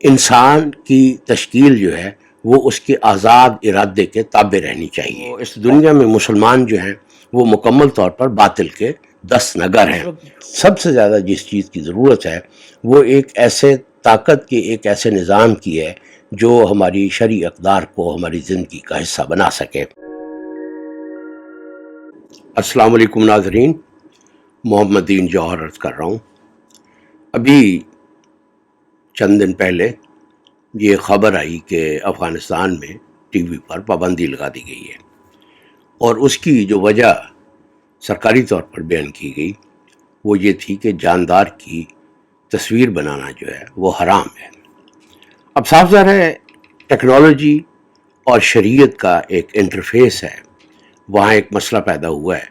انسان کی تشکیل جو ہے وہ اس کے آزاد ارادے کے تابع رہنی چاہیے۔ اس دنیا میں مسلمان جو ہیں وہ مکمل طور پر باطل کے دست نگر ہیں۔ سب سے زیادہ جس چیز کی ضرورت ہے وہ ایک ایسے طاقت کے، ایک ایسے نظام کی ہے جو ہماری شرعی اقدار کو ہماری زندگی کا حصہ بنا سکے۔ السلام علیکم ناظرین، محمد دین جوہر عرض کر رہا ہوں۔ ابھی چند دن پہلے یہ خبر آئی کہ افغانستان میں ٹی وی پر پابندی لگا دی گئی ہے، اور اس کی جو وجہ سرکاری طور پر بیان کی گئی وہ یہ تھی کہ جاندار کی تصویر بنانا جو ہے وہ حرام ہے۔ اب صاف ظاہر ہے ٹیکنالوجی اور شریعت کا ایک انٹرفیس ہے، وہاں ایک مسئلہ پیدا ہوا ہے،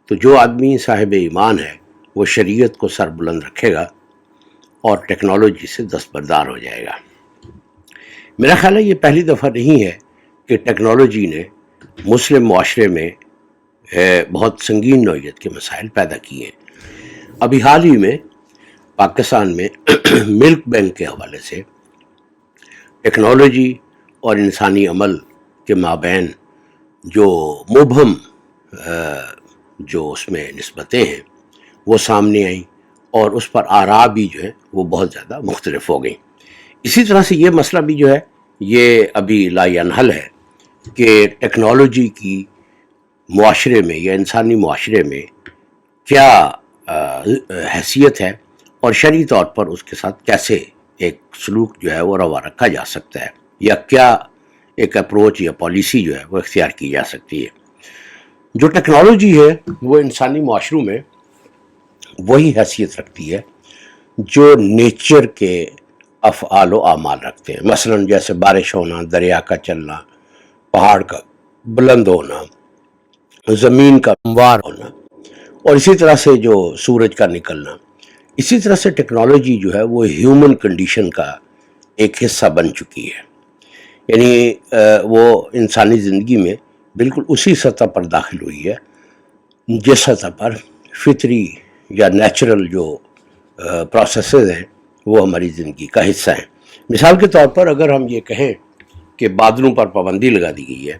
تو جو آدمی صاحب ایمان ہے وہ شریعت کو سر بلند رکھے گا اور ٹیکنالوجی سے دستبردار ہو جائے گا۔ میرا خیال ہے یہ پہلی دفعہ نہیں ہے کہ ٹیکنالوجی نے مسلم معاشرے میں بہت سنگین نوعیت کے مسائل پیدا کیے ہیں۔ ابھی حال ہی میں پاکستان میں ملک بینک کے حوالے سے ٹیکنالوجی اور انسانی عمل کے مابین جو مبہم جو اس میں نسبتیں ہیں وہ سامنے آئیں، اور اس پر آراء بھی جو ہے وہ بہت زیادہ مختلف ہو گئیں۔ اسی طرح سے یہ مسئلہ بھی جو ہے یہ ابھی لا ینحل ہے کہ ٹیکنالوجی کی معاشرے میں یا انسانی معاشرے میں کیا حیثیت ہے، اور شرعی طور پر اس کے ساتھ کیسے ایک سلوک جو ہے وہ روا رکھا جا سکتا ہے، یا کیا ایک اپروچ یا پالیسی جو ہے وہ اختیار کی جا سکتی ہے۔ جو ٹیکنالوجی ہے وہ انسانی معاشروں میں وہی حیثیت رکھتی ہے جو نیچر کے افعال و اعمال رکھتے ہیں، مثلا جیسے بارش ہونا، دریا کا چلنا، پہاڑ کا بلند ہونا، زمین کا ہموار ہونا، اور اسی طرح سے جو سورج کا نکلنا۔ اسی طرح سے ٹیکنالوجی جو ہے وہ ہیومن کنڈیشن کا ایک حصہ بن چکی ہے، یعنی وہ انسانی زندگی میں بالکل اسی سطح پر داخل ہوئی ہے جس سطح پر فطری یا نیچرل جو پروسیسز ہیں وہ ہماری زندگی کا حصہ ہیں۔ مثال کے طور پر اگر ہم یہ کہیں کہ بادلوں پر پابندی لگا دی گئی ہے،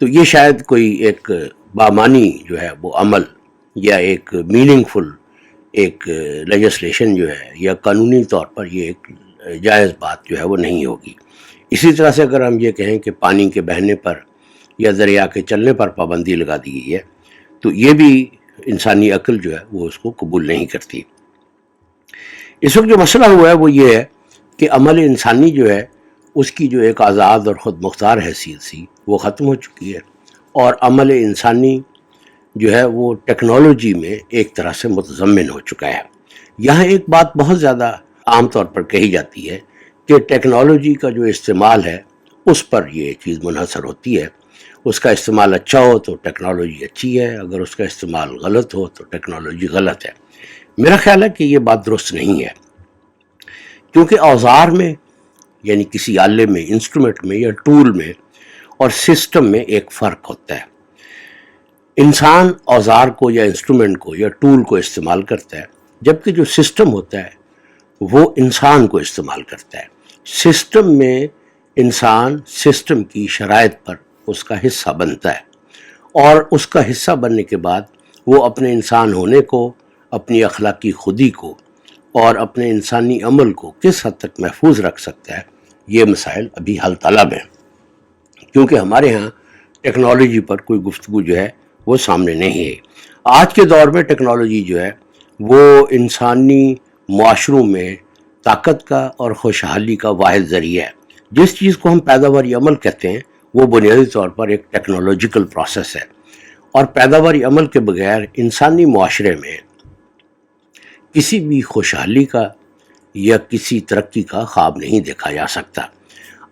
تو یہ شاید کوئی ایک بامانی جو ہے وہ عمل یا ایک میننگ فل ایک لیجسلیشن جو ہے یا قانونی طور پر یہ ایک جائز بات جو ہے وہ نہیں ہوگی۔ اسی طرح سے اگر ہم یہ کہیں کہ پانی کے بہنے پر یا دریا کے چلنے پر پابندی لگا دی گئی ہے، تو یہ بھی انسانی عقل جو ہے وہ اس کو قبول نہیں کرتی۔ اس وقت جو مسئلہ ہوا ہے وہ یہ ہے کہ عمل انسانی جو ہے اس کی جو ایک آزاد اور خود مختار حیثیت تھی وہ ختم ہو چکی ہے، اور عمل انسانی جو ہے وہ ٹیکنالوجی میں ایک طرح سے متضمن ہو چکا ہے۔ یہاں ایک بات بہت زیادہ عام طور پر کہی جاتی ہے کہ ٹیکنالوجی کا جو استعمال ہے اس پر یہ چیز منحصر ہوتی ہے۔ اس کا استعمال اچھا ہو تو ٹیکنالوجی اچھی ہے، اگر اس کا استعمال غلط ہو تو ٹیکنالوجی غلط ہے۔ میرا خیال ہے کہ یہ بات درست نہیں ہے، کیونکہ اوزار میں یعنی کسی آلے میں، انسٹرومنٹ میں یا ٹول میں اور سسٹم میں ایک فرق ہوتا ہے۔ انسان اوزار کو یا انسٹرومنٹ کو یا ٹول کو استعمال کرتا ہے، جبکہ جو سسٹم ہوتا ہے وہ انسان کو استعمال کرتا ہے۔ سسٹم میں انسان سسٹم کی شرائط پر اس کا حصہ بنتا ہے، اور اس کا حصہ بننے کے بعد وہ اپنے انسان ہونے کو، اپنی اخلاقی خودی کو اور اپنے انسانی عمل کو کس حد تک محفوظ رکھ سکتا ہے، یہ مسائل ابھی حل طلب ہیں، کیونکہ ہمارے ہاں ٹیکنالوجی پر کوئی گفتگو جو ہے وہ سامنے نہیں ہے۔ آج کے دور میں ٹیکنالوجی جو ہے وہ انسانی معاشروں میں طاقت کا اور خوشحالی کا واحد ذریعہ ہے۔ جس چیز کو ہم پیداواری عمل کہتے ہیں وہ بنیادی طور پر ایک ٹیکنالوجیکل پروسیس ہے، اور پیداواری عمل کے بغیر انسانی معاشرے میں کسی بھی خوشحالی کا یا کسی ترقی کا خواب نہیں دیکھا جا سکتا۔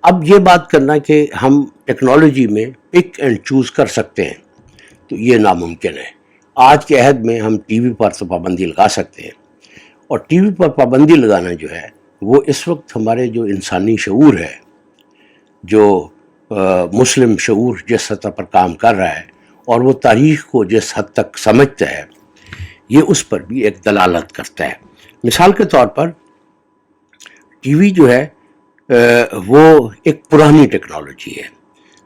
اب یہ بات کرنا کہ ہم ٹیکنالوجی میں پک اینڈ چوز کر سکتے ہیں تو یہ ناممکن ہے۔ آج کے عہد میں ہم ٹی وی پر تو پابندی لگا سکتے ہیں، اور ٹی وی پر پابندی لگانا جو ہے وہ اس وقت ہمارے جو انسانی شعور ہے، جو مسلم شعور جس سطح پر کام کر رہا ہے اور وہ تاریخ کو جس حد تک سمجھتا ہے، یہ اس پر بھی ایک دلالت کرتا ہے۔ مثال کے طور پر ٹی وی جو ہے وہ ایک پرانی ٹیکنالوجی ہے،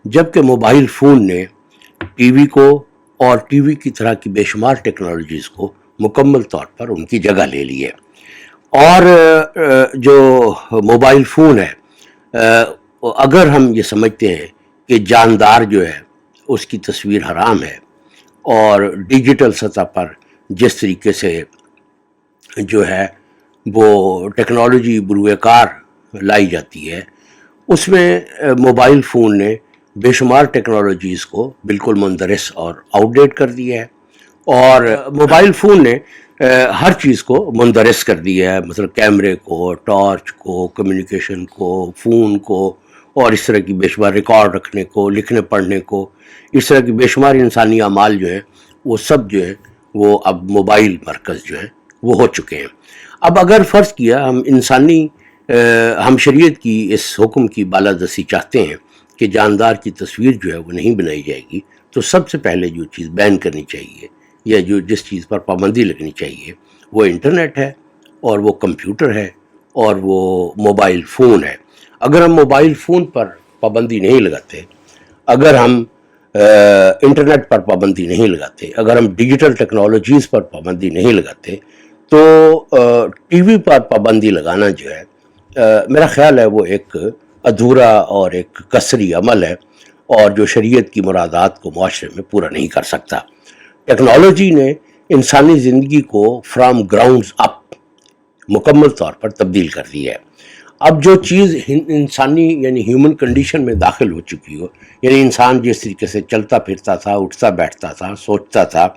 جبکہ موبائل فون نے ٹی وی کو اور ٹی وی کی طرح کی بے شمار ٹیکنالوجیز کو مکمل طور پر ان کی جگہ لے لی ہے۔ اور جو موبائل فون ہے، اگر ہم یہ سمجھتے ہیں کہ جاندار جو ہے اس کی تصویر حرام ہے، اور ڈیجیٹل سطح پر جس طریقے سے جو ہے وہ ٹیکنالوجی بروئے کار لائی جاتی ہے، اس میں موبائل فون نے بے شمار ٹیکنالوجیز کو بالکل مندرس اور آؤٹ ڈیٹ کر دیا ہے، اور موبائل فون نے ہر چیز کو مندرس کر دیا ہے، مثلا کیمرے کو، ٹارچ کو، کمیونیکیشن کو، فون کو، اور اس طرح کی بے شمار ریکارڈ رکھنے کو، لکھنے پڑھنے کو، اس طرح کی بے شمار انسانی اعمال جو ہیں وہ سب جو ہے وہ اب موبائل مرکز جو ہیں وہ ہو چکے ہیں۔ اب اگر فرض کیا ہم شریعت کی اس حکم کی بالادستی چاہتے ہیں کہ جاندار کی تصویر جو ہے وہ نہیں بنائی جائے گی، تو سب سے پہلے جو چیز بین کرنی چاہیے یا جس چیز پر پابندی لگنی چاہیے وہ انٹرنیٹ ہے، اور وہ کمپیوٹر ہے، اور وہ موبائل فون ہے۔ اگر ہم موبائل فون پر پابندی نہیں لگاتے، اگر ہم انٹرنیٹ پر پابندی نہیں لگاتے، اگر ہم ڈیجیٹل ٹیکنالوجیز پر پابندی نہیں لگاتے، تو ٹی وی پر پابندی لگانا جو ہے میرا خیال ہے وہ ایک ادھورا اور ایک قصری عمل ہے، اور جو شریعت کی مرادات کو معاشرے میں پورا نہیں کر سکتا۔ ٹیکنالوجی نے انسانی زندگی کو فرام گراؤنڈز اپ مکمل طور پر تبدیل کر دی ہے۔ اب جو چیز انسانی یعنی ہیومن کنڈیشن میں داخل ہو چکی ہو، یعنی انسان جس طریقے سے چلتا پھرتا تھا، اٹھتا بیٹھتا تھا، سوچتا تھا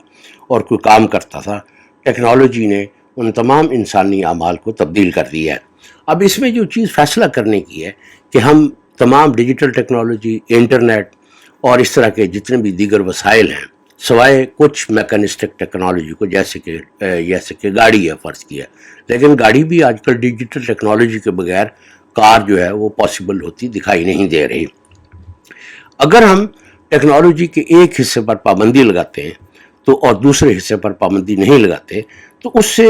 اور کوئی کام کرتا تھا، ٹیکنالوجی نے ان تمام انسانی اعمال کو تبدیل کر دیا ہے۔ اب اس میں جو چیز فیصلہ کرنے کی ہے کہ ہم تمام ڈیجیٹل ٹیکنالوجی، انٹرنیٹ اور اس طرح کے جتنے بھی دیگر وسائل ہیں، سوائے کچھ میکانسٹک ٹیکنالوجی کو، جیسے کہ گاڑی ہے فرض کیا، لیکن گاڑی بھی آج کل ڈیجیٹل ٹیکنالوجی کے بغیر کار جو ہے وہ پاسبل ہوتی دکھائی نہیں دے رہی۔ اگر ہم ٹیکنالوجی کے ایک حصے پر پابندی لگاتے ہیں تو اور دوسرے حصے پر پابندی نہیں لگاتے، تو اس سے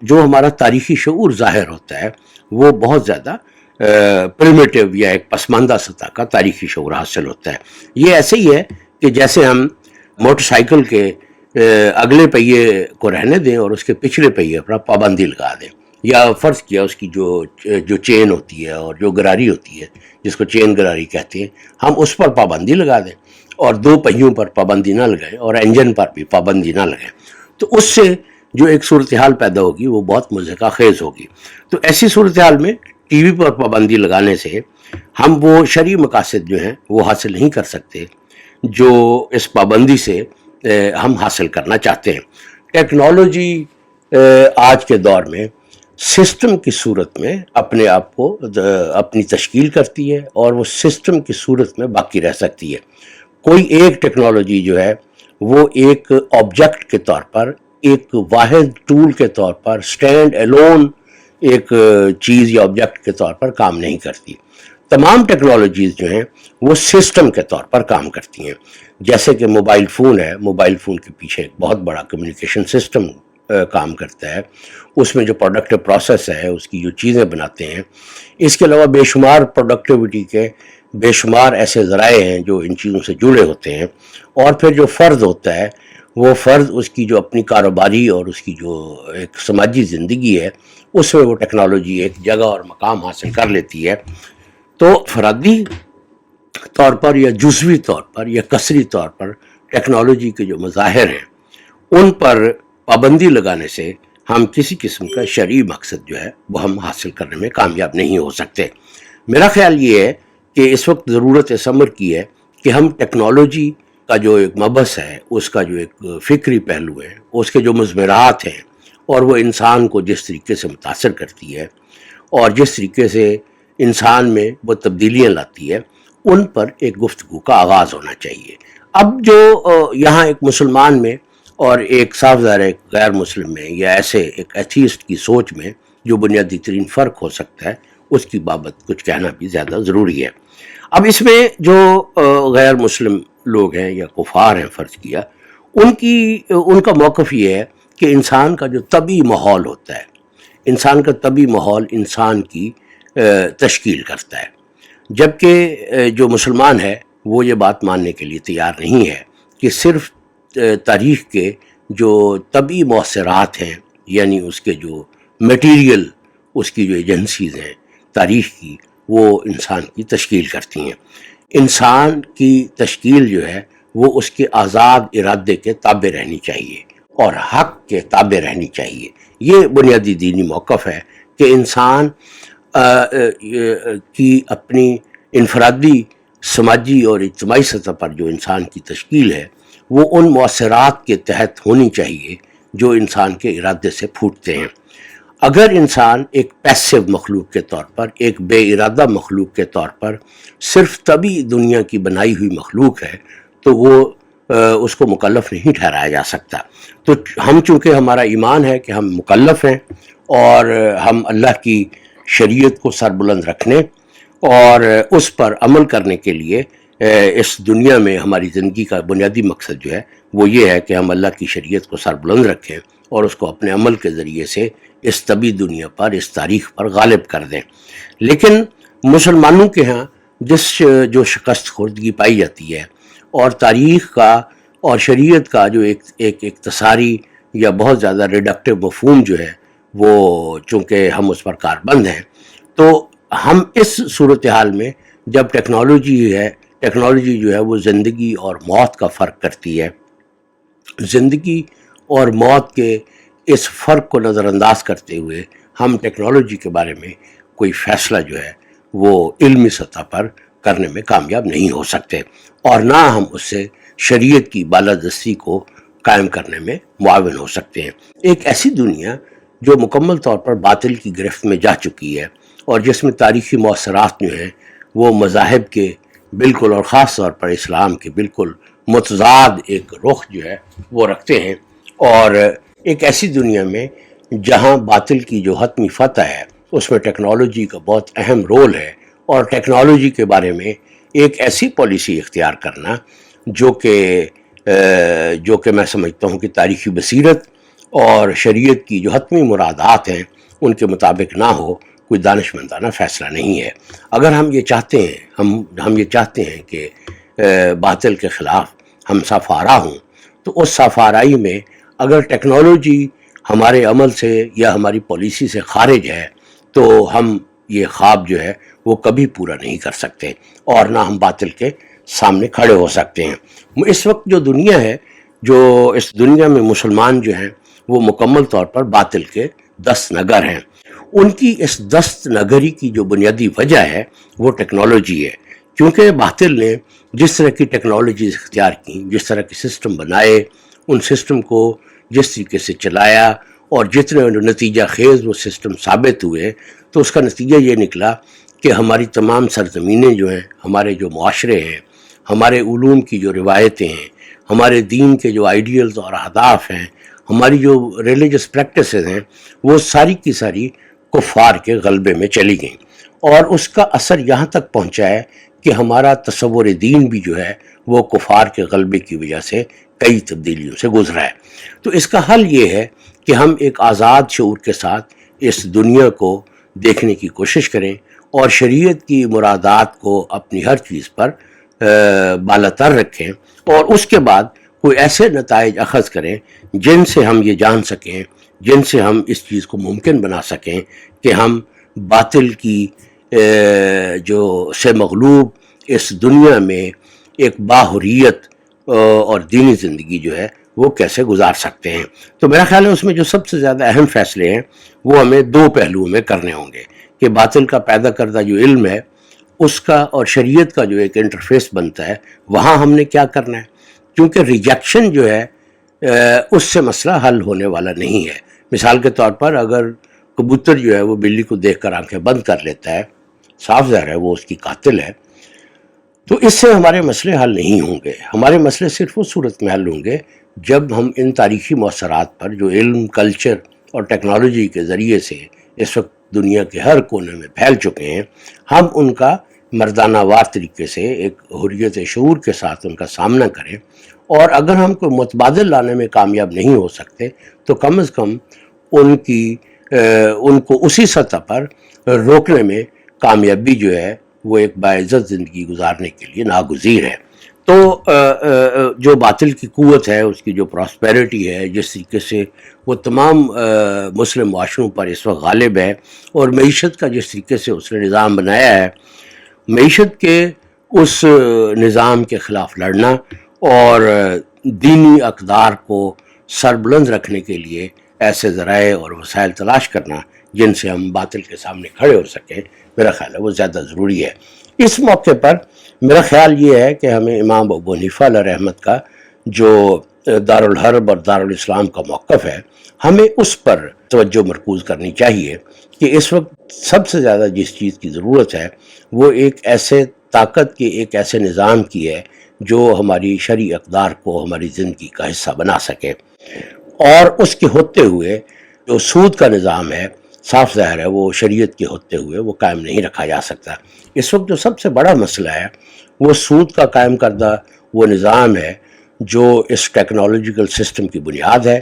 جو ہمارا تاریخی شعور ظاہر ہوتا ہے وہ بہت زیادہ پریمیٹیو یا ایک پسماندہ سطح کا تاریخی شعور حاصل ہوتا ہے۔ یہ ایسے ہی ہے کہ جیسے ہم موٹر سائیکل کے اگلے پہیے کو رہنے دیں اور اس کے پچھلے پہیے پر پابندی لگا دیں، یا فرض کیا اس کی جو چین ہوتی ہے اور جو گراری ہوتی ہے جس کو چین گراری کہتے ہیں، ہم اس پر پابندی لگا دیں اور دو پہیوں پر پابندی نہ لگائیں اور انجن پر بھی پابندی نہ لگائیں، تو اس سے جو ایک صورتحال پیدا ہوگی وہ بہت مضحکہ خیز ہوگی۔ تو ایسی صورتحال میں ٹی وی پر پابندی لگانے سے ہم وہ شرعی مقاصد جو ہیں وہ حاصل نہیں کر سکتے جو اس پابندی سے ہم حاصل کرنا چاہتے ہیں۔ ٹیکنالوجی آج کے دور میں سسٹم کی صورت میں اپنے آپ کو اپنی تشکیل کرتی ہے، اور وہ سسٹم کی صورت میں باقی رہ سکتی ہے۔ کوئی ایک ٹیکنالوجی جو ہے وہ ایک آبجیکٹ کے طور پر، ایک واحد ٹول کے طور پر، سٹینڈ الون ایک چیز یا آبجیکٹ کے طور پر کام نہیں کرتی۔ تمام ٹیکنالوجیز جو ہیں وہ سسٹم کے طور پر کام کرتی ہیں۔ جیسے کہ موبائل فون ہے، موبائل فون کے پیچھے ایک بہت بڑا کمیونیکیشن سسٹم کام کرتا ہے، اس میں جو پروڈکٹیو پروسیس ہے، اس کی جو چیزیں بناتے ہیں، اس کے علاوہ بے شمار پروڈکٹیوٹی کے بے شمار ایسے ذرائع ہیں جو ان چیزوں سے جڑے ہوتے ہیں، اور پھر جو فرد ہوتا ہے وہ فرد اس کی جو اپنی کاروباری اور اس کی جو ایک سماجی زندگی ہے اس میں وہ ٹیکنالوجی ایک جگہ اور مقام حاصل کر لیتی ہے۔ تو فرادی طور پر یا جزوی طور پر یا قصری طور پر ٹیکنالوجی کے جو مظاہر ہیں ان پر پابندی لگانے سے ہم کسی قسم کا شرعی مقصد جو ہے وہ ہم حاصل کرنے میں کامیاب نہیں ہو سکتے۔ میرا خیال یہ ہے کہ اس وقت ضرورت اس امر کی ہے کہ ہم ٹیکنالوجی کا جو ایک مبحث ہے، اس کا جو ایک فکری پہلو ہے، اس کے جو مضمرات ہیں اور وہ انسان کو جس طریقے سے متاثر کرتی ہے اور جس طریقے سے انسان میں وہ تبدیلیاں لاتی ہے، ان پر ایک گفتگو کا آغاز ہونا چاہیے۔ اب جو یہاں ایک مسلمان میں اور ایک صاف ظاہر ایک غیر مسلم میں یا ایسے ایک ایتھیسٹ کی سوچ میں جو بنیادی ترین فرق ہو سکتا ہے، اس کی بابت کچھ کہنا بھی زیادہ ضروری ہے۔ اب اس میں جو غیر مسلم لوگ ہیں یا کفار ہیں فرض کیا، ان کا موقف یہ ہے کہ انسان کا جو طبعی ماحول ہوتا ہے، انسان کا طبعی ماحول انسان کی تشکیل کرتا ہے، جبکہ جو مسلمان ہے وہ یہ بات ماننے کے لیے تیار نہیں ہے کہ صرف تاریخ کے جو طبعی مؤثرات ہیں، یعنی اس کے جو میٹیریل، اس کی جو ایجنسیز ہیں تاریخ کی، وہ انسان کی تشکیل کرتی ہیں۔ انسان کی تشکیل جو ہے وہ اس کے آزاد ارادے کے تابع رہنی چاہیے اور حق کے تابع رہنی چاہیے۔ یہ بنیادی دینی موقف ہے کہ انسان کی اپنی انفرادی، سماجی اور اجتماعی سطح پر جو انسان کی تشکیل ہے وہ ان مؤثرات کے تحت ہونی چاہیے جو انسان کے ارادے سے پھوٹتے ہیں۔ اگر انسان ایک پیسو مخلوق کے طور پر، ایک بے ارادہ مخلوق کے طور پر صرف طبعی دنیا کی بنائی ہوئی مخلوق ہے تو وہ اس کو مکلف نہیں ٹھہرایا جا سکتا۔ تو ہم چونکہ ہمارا ایمان ہے کہ ہم مکلف ہیں اور ہم اللہ کی شریعت کو سربلند رکھنے اور اس پر عمل کرنے کے لیے اس دنیا میں ہماری زندگی کا بنیادی مقصد جو ہے وہ یہ ہے کہ ہم اللہ کی شریعت کو سربلند رکھیں اور اس کو اپنے عمل کے ذریعے سے اس طبعی دنیا پر، اس تاریخ پر غالب کر دیں۔ لیکن مسلمانوں کے ہاں جو شکست خوردگی پائی جاتی ہے اور تاریخ کا اور شریعت کا جو ایک اختصاری یا بہت زیادہ ریڈکٹیو مفہوم جو ہے وہ چونکہ ہم اس پر کاربند ہیں، تو ہم اس صورتحال میں جب ٹیکنالوجی جو ہے وہ زندگی اور موت کا فرق کرتی ہے، زندگی اور موت کے اس فرق کو نظر انداز کرتے ہوئے ہم ٹیکنالوجی کے بارے میں کوئی فیصلہ جو ہے وہ علمی سطح پر کرنے میں کامیاب نہیں ہو سکتے، اور نہ ہم اس سے شریعت کی بالادستی کو قائم کرنے میں معاون ہو سکتے ہیں۔ ایک ایسی دنیا جو مکمل طور پر باطل کی گرفت میں جا چکی ہے اور جس میں تاریخی مؤثرات جو ہیں وہ مذاہب کے بالکل اور خاص طور پر اسلام کے بالکل متضاد ایک رخ جو ہے وہ رکھتے ہیں، اور ایک ایسی دنیا میں جہاں باطل کی جو حتمی فتح ہے اس میں ٹیکنالوجی کا بہت اہم رول ہے، اور ٹیکنالوجی کے بارے میں ایک ایسی پالیسی اختیار کرنا جو کہ میں سمجھتا ہوں کہ تاریخی بصیرت اور شریعت کی جو حتمی مرادات ہیں ان کے مطابق نہ ہو، کوئی دانشمندانہ فیصلہ نہیں ہے۔ اگر ہم یہ چاہتے ہیں ہم یہ چاہتے ہیں کہ باطل کے خلاف ہم صف آرا ہوں، تو اس صف آرائی میں اگر ٹیکنالوجی ہمارے عمل سے یا ہماری پالیسی سے خارج ہے تو ہم یہ خواب جو ہے وہ کبھی پورا نہیں کر سکتے اور نہ ہم باطل کے سامنے کھڑے ہو سکتے ہیں۔ اس وقت جو دنیا ہے، جو اس دنیا میں مسلمان جو ہیں وہ مکمل طور پر باطل کے دست نگر ہیں۔ ان کی اس دست نگری کی جو بنیادی وجہ ہے وہ ٹیکنالوجی ہے، کیونکہ باطل نے جس طرح کی ٹیکنالوجیز اختیار کی، جس طرح کے سسٹم بنائے، ان سسٹم کو جس طریقے سے چلایا اور جتنے نتیجہ خیز وہ سسٹم ثابت ہوئے، تو اس کا نتیجہ یہ نکلا کہ ہماری تمام سرزمینیں جو ہیں، ہمارے جو معاشرے ہیں، ہمارے علوم کی جو روایتیں ہیں، ہمارے دین کے جو آئیڈیلز اور اہداف ہیں، ہماری جو ریلیجس پریکٹسز ہیں، وہ ساری کی ساری کفار کے غلبے میں چلی گئیں، اور اس کا اثر یہاں تک پہنچا ہے کہ ہمارا تصور دین بھی جو ہے وہ کفار کے غلبے کی وجہ سے کئی تبدیلیوں سے گزرا ہے۔ تو اس کا حل یہ ہے کہ ہم ایک آزاد شعور کے ساتھ اس دنیا کو دیکھنے کی کوشش کریں اور شریعت کی مرادات کو اپنی ہر چیز پر بالاتر رکھیں، اور اس کے بعد کوئی ایسے نتائج اخذ کریں جن سے ہم یہ جان سکیں، جن سے ہم اس چیز کو ممکن بنا سکیں کہ ہم باطل کی سے مغلوب اس دنیا میں ایک باحریت اور دینی زندگی جو ہے وہ کیسے گزار سکتے ہیں۔ تو میرا خیال ہے اس میں جو سب سے زیادہ اہم فیصلے ہیں وہ ہمیں دو پہلوؤں میں کرنے ہوں گے کہ باطل کا پیدا کردہ جو علم ہے اس کا اور شریعت کا جو ایک انٹرفیس بنتا ہے وہاں ہم نے کیا کرنا ہے، کیونکہ ریجیکشن جو ہے اس سے مسئلہ حل ہونے والا نہیں ہے۔ مثال کے طور پر اگر کبوتر جو ہے وہ بلی کو دیکھ کر آنکھیں بند کر لیتا ہے، صاف ظاہر ہے وہ اس کی قاتل ہے، تو اس سے ہمارے مسئلے حل نہیں ہوں گے۔ ہمارے مسئلے صرف اس صورت میں حل ہوں گے جب ہم ان تاریخی مؤثرات پر جو علم، کلچر اور ٹیکنالوجی کے ذریعے سے اس وقت دنیا کے ہر کونے میں پھیل چکے ہیں، ہم ان کا مردانہ وار طریقے سے ایک حریت شعور کے ساتھ ان کا سامنا کریں، اور اگر ہم کوئی متبادل لانے میں کامیاب نہیں ہو سکتے تو کم از کم ان کو اسی سطح پر روکنے میں کامیابی جو ہے وہ ایک باعزت زندگی گزارنے کے لیے ناگزیر ہے۔ تو جو باطل کی قوت ہے، اس کی جو پراسپیرٹی ہے، جس طریقے سے وہ تمام مسلم معاشروں پر اس وقت غالب ہے، اور معیشت کا جس طریقے سے اس نے نظام بنایا ہے، معیشت کے اس نظام کے خلاف لڑنا اور دینی اقدار کو سربلند رکھنے کے لیے ایسے ذرائع اور وسائل تلاش کرنا جن سے ہم باطل کے سامنے کھڑے ہو سکیں، میرا خیال ہے وہ زیادہ ضروری ہے۔ اس موقع پر میرا خیال یہ ہے کہ ہمیں امام ابو حنیفہ علیہ رحمت کا جو دارالحرب اور دارالاسلام کا موقف ہے، ہمیں اس پر توجہ مرکوز کرنی چاہیے کہ اس وقت سب سے زیادہ جس چیز کی ضرورت ہے وہ ایک ایسے طاقت کے، ایک ایسے نظام کی ہے جو ہماری شرعی اقدار کو ہماری زندگی کا حصہ بنا سکے، اور اس کے ہوتے ہوئے جو سود کا نظام ہے، صاف ظاہر ہے وہ شریعت کے ہوتے ہوئے وہ قائم نہیں رکھا جا سکتا۔ اس وقت جو سب سے بڑا مسئلہ ہے وہ سود کا قائم کردہ وہ نظام ہے جو اس ٹیکنالوجیکل سسٹم کی بنیاد ہے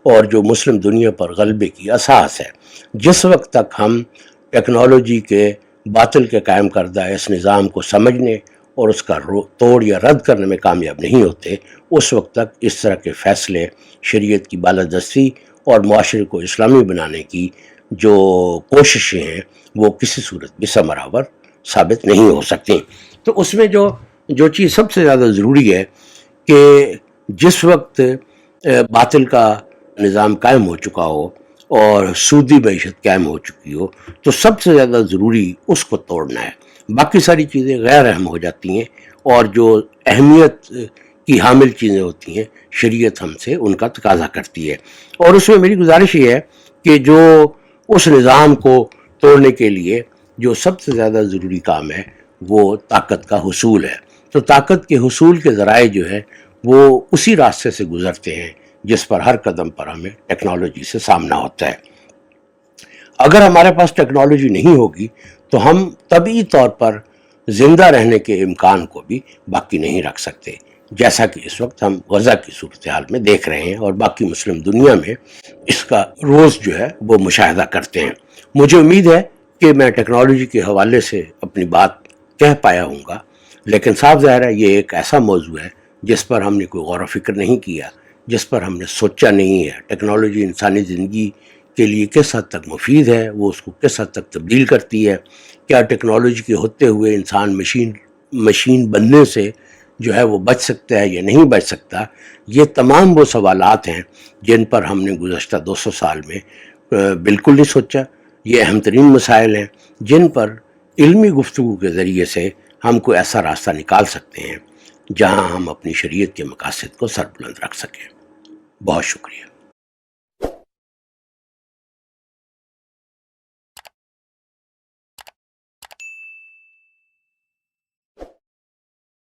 اور جو مسلم دنیا پر غلبے کی اساس ہے۔ جس وقت تک ہم ٹیکنالوجی کے باطل کے قائم کردہ اس نظام کو سمجھنے اور اس کا توڑ یا رد کرنے میں کامیاب نہیں ہوتے، اس وقت تک اس طرح کے فیصلے، شریعت کی بالادستی اور معاشرے کو اسلامی بنانے کی جو کوششیں ہیں وہ کسی صورت بھی ثمرآور ثابت نہیں ہو سکتی۔ تو اس میں جو چیز سب سے زیادہ ضروری ہے کہ جس وقت باطل کا نظام قائم ہو چکا ہو اور سودی معیشت قائم ہو چکی ہو، تو سب سے زیادہ ضروری اس کو توڑنا ہے۔ باقی ساری چیزیں غیر اہم ہو جاتی ہیں، اور جو اہمیت کی حامل چیزیں ہوتی ہیں شریعت ہم سے ان کا تقاضا کرتی ہے۔ اور اس میں میری گزارش یہ ہے کہ جو اس نظام کو توڑنے کے لیے جو سب سے زیادہ ضروری کام ہے وہ طاقت کا حصول ہے۔ تو طاقت کے حصول کے ذرائع جو ہے وہ اسی راستے سے گزرتے ہیں جس پر ہر قدم پر ہمیں ٹیکنالوجی سے سامنا ہوتا ہے۔ اگر ہمارے پاس ٹیکنالوجی نہیں ہوگی تو ہم طبعی طور پر زندہ رہنے کے امکان کو بھی باقی نہیں رکھ سکتے، جیسا کہ اس وقت ہم غزہ کی صورتحال میں دیکھ رہے ہیں اور باقی مسلم دنیا میں اس کا روز جو ہے وہ مشاہدہ کرتے ہیں۔ مجھے امید ہے کہ میں ٹیکنالوجی کے حوالے سے اپنی بات کہہ پایا ہوں گا، لیکن صاف ظاہر ہے یہ ایک ایسا موضوع ہے جس پر ہم نے کوئی غور و فکر نہیں کیا، جس پر ہم نے سوچا نہیں ہے۔ ٹیکنالوجی انسانی زندگی کے لیے کس حد تک مفید ہے، وہ اس کو کس حد تک تبدیل کرتی ہے، کیا ٹیکنالوجی کے ہوتے ہوئے انسان مشین بننے سے جو ہے وہ بچ سکتا ہے یا نہیں بچ سکتا۔ یہ تمام وہ سوالات ہیں جن پر ہم نے گزشتہ 200 سال میں بالکل نہیں سوچا۔ یہ اہم ترین مسائل ہیں جن پر علمی گفتگو کے ذریعے سے ہم کو ایسا راستہ نکال سکتے ہیں جہاں ہم اپنی شریعت کے مقاصد کو سربلند رکھ سکیں۔ بہت شکریہ۔